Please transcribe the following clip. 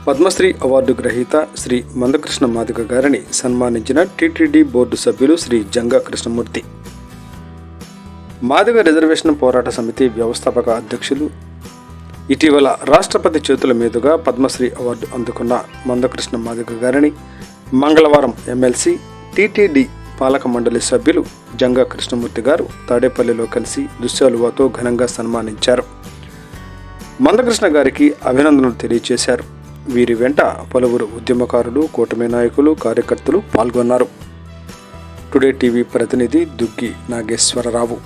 Padmashri award గ్రహీత శ్రీ మందకృష్ణ మాదిగ గారిని సన్మానించిన TTD board సభ్యులు శ్రీ జంగా కృష్ణమూర్తి. మాదిగ రిజర్వేషన్ పోరాట సమితి వ్యవస్థాపక అధ్యక్షులు, ఇటీవల రాష్ట్రపతి చేతుల మీదుగా పద్మశ్రీ అవార్డు అందుకున్న మందకృష్ణ మాదిగ గారిని మంగళవారం ఎమ్మెల్సీ, టీటీడీ పాలక మండలి సభ్యులు జంగా కృష్ణమూర్తి గారు తాడేపల్లిలో కలిసి దుశ్శాలువాతో ఘనంగా సన్మానించారు. మందకృష్ణ గారికి అభినందనలు తెలియజేశారు. వీరి వెంట పలువురు ఉద్యమకారులు, కూటమి నాయకులు, కార్యకర్తలు పాల్గొన్నారు. టుడే టీవీ ప్రతినిధి దుగ్గి నాగేశ్వరరావు.